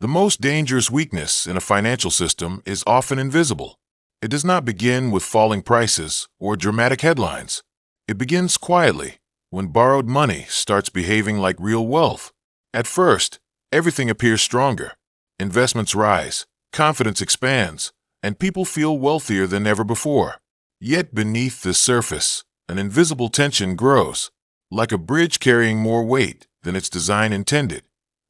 The most dangerous weakness in a financial system is often invisible. It does not begin with falling prices or dramatic headlines. It begins quietly, when borrowed money starts behaving like real wealth. At first, everything appears stronger. Investments rise, confidence expands, and people feel wealthier than ever before. Yet beneath the surface, an invisible tension grows, like a bridge carrying more weight than its design intended.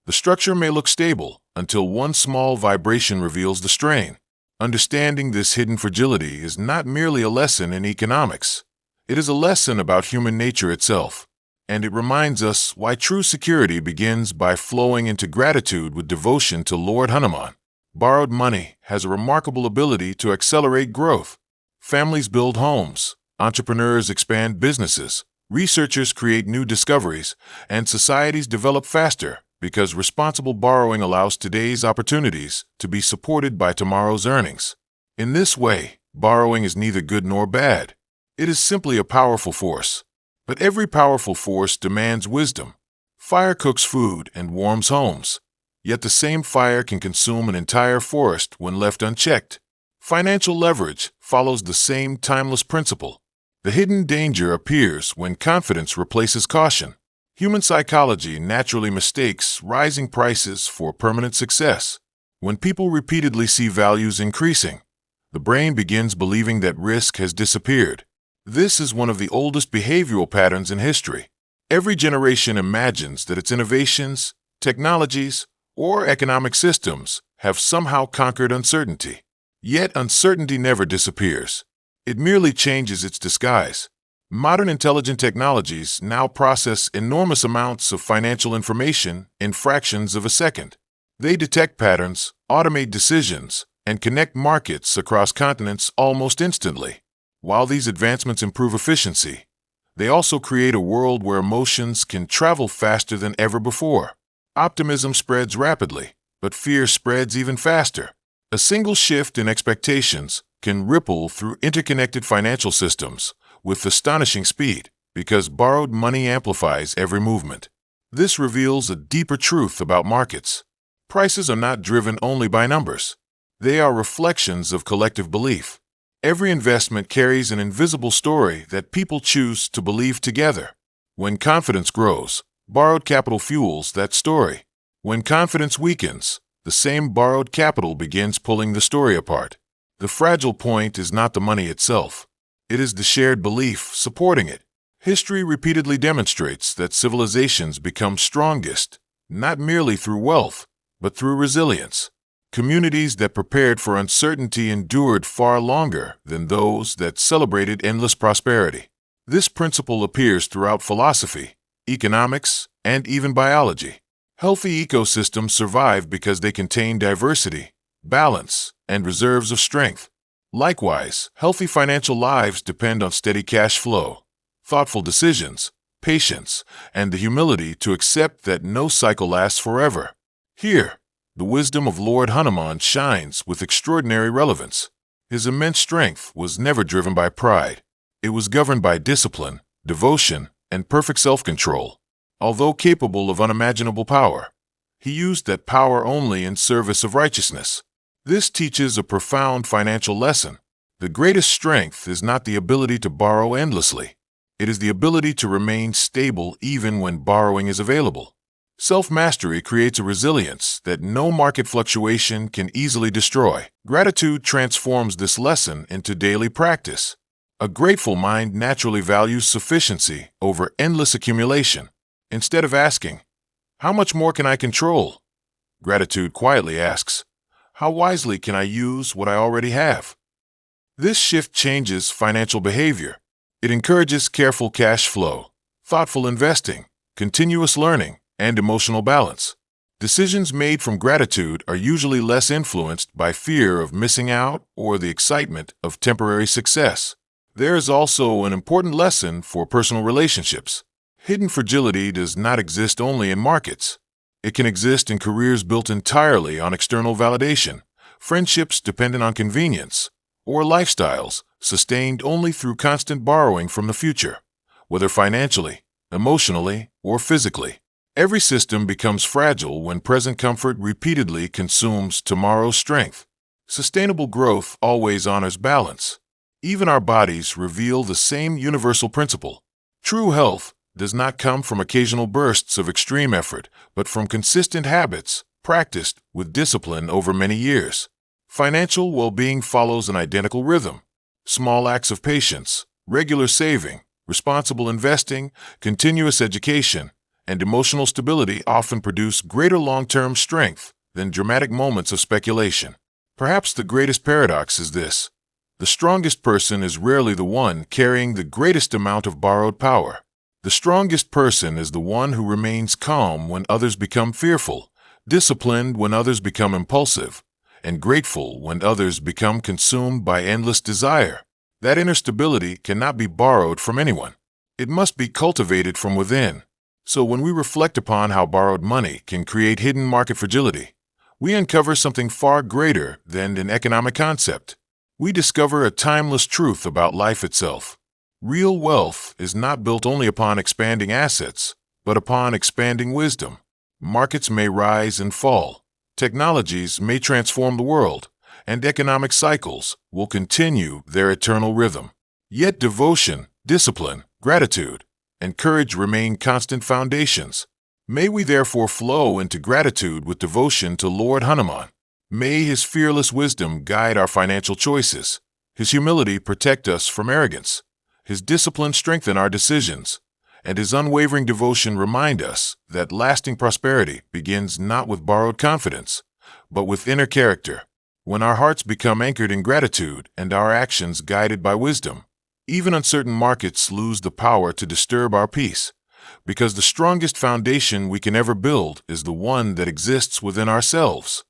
The structure may look stable until one small vibration reveals the strain. Understanding this hidden fragility is not merely a lesson in economics. It is a lesson about human nature itself, and it reminds us why true security begins by flowing into gratitude with devotion to Lord Hanuman. Borrowed money has a remarkable ability to accelerate growth. Families build homes, entrepreneurs expand businesses, researchers create new discoveries, and societies develop faster because responsible borrowing allows today's opportunities to be supported by tomorrow's earnings. In this way, borrowing is neither good nor bad. It is simply a powerful force. But every powerful force demands wisdom. Fire cooks food and warms homes. Yet the same fire can consume an entire forest when left unchecked. Financial leverage follows the same timeless principle. The hidden danger appears when confidence replaces caution. Human psychology naturally mistakes rising prices for permanent success. When people repeatedly see values increasing, the brain begins believing that risk has disappeared. This is one of the oldest behavioral patterns in history. Every generation imagines that its innovations, technologies, or economic systems have somehow conquered uncertainty. Yet uncertainty never disappears. It merely changes its disguise. Modern intelligent technologies now process enormous amounts of financial information in fractions of a second. They detect patterns, automate decisions, and connect markets across continents almost instantly. While these advancements improve efficiency, they also create a world where emotions can travel faster than ever before. Optimism spreads rapidly, but fear spreads even faster. A single shift in expectations can ripple through interconnected financial systems with astonishing speed because borrowed money amplifies every movement. This reveals a deeper truth about markets. Prices are not driven only by numbers. They are reflections of collective belief. Every investment carries an invisible story that people choose to believe together. When confidence grows, borrowed capital fuels that story. When confidence weakens, the same borrowed capital begins pulling the story apart. The fragile point is not the money itself. It is the shared belief supporting it. History repeatedly demonstrates that civilizations become strongest, not merely through wealth, but through resilience. Communities that prepared for uncertainty endured far longer than those that celebrated endless prosperity. This principle appears throughout philosophy, economics, and even biology. Healthy ecosystems survive because they contain diversity, balance, and reserves of strength. Likewise, healthy financial lives depend on steady cash flow, thoughtful decisions, patience, and the humility to accept that no cycle lasts forever. Here, the wisdom of Lord Hanuman shines with extraordinary relevance. His immense strength was never driven by pride. It was governed by discipline, devotion, and perfect self-control. Although capable of unimaginable power, he used that power only in service of righteousness. This teaches a profound financial lesson. The greatest strength is not the ability to borrow endlessly. It is the ability to remain stable even when borrowing is available. Self-mastery creates a resilience that no market fluctuation can easily destroy. Gratitude transforms this lesson into daily practice. A grateful mind naturally values sufficiency over endless accumulation. Instead of asking, "How much more can I control?" gratitude quietly asks, "How wisely can I use what I already have?" This shift changes financial behavior. It encourages careful cash flow, thoughtful investing, continuous learning, and emotional balance. Decisions made from gratitude are usually less influenced by fear of missing out or the excitement of temporary success. There is also an important lesson for personal relationships. Hidden fragility does not exist only in markets. It can exist in careers built entirely on external validation, friendships dependent on convenience, or lifestyles sustained only through constant borrowing from the future, whether financially, emotionally, or physically. Every system becomes fragile when present comfort repeatedly consumes tomorrow's strength. Sustainable growth always honors balance. Even our bodies reveal the same universal principle. True health does not come from occasional bursts of extreme effort, but from consistent habits practiced with discipline over many years. Financial well-being follows an identical rhythm. Small acts of patience, regular saving, responsible investing, continuous education, and emotional stability often produce greater long-term strength than dramatic moments of speculation. Perhaps the greatest paradox is this: the strongest person is rarely the one carrying the greatest amount of borrowed power. The strongest person is the one who remains calm when others become fearful, disciplined when others become impulsive, and grateful when others become consumed by endless desire. That inner stability cannot be borrowed from anyone. It must be cultivated from within. So when we reflect upon how borrowed money can create hidden market fragility, we uncover something far greater than an economic concept. We discover a timeless truth about life itself. Real wealth is not built only upon expanding assets, but upon expanding wisdom. Markets may rise and fall, technologies may transform the world, and economic cycles will continue their eternal rhythm. Yet devotion, discipline, gratitude, and courage remain constant foundations. May we therefore flow into gratitude with devotion to Lord Hanuman. May his fearless wisdom guide our financial choices, his humility protect us from arrogance, his discipline strengthen our decisions, and his unwavering devotion remind us that lasting prosperity begins not with borrowed confidence, but with inner character. When our hearts become anchored in gratitude and our actions guided by wisdom, even uncertain markets lose the power to disturb our peace, because the strongest foundation we can ever build is the one that exists within ourselves.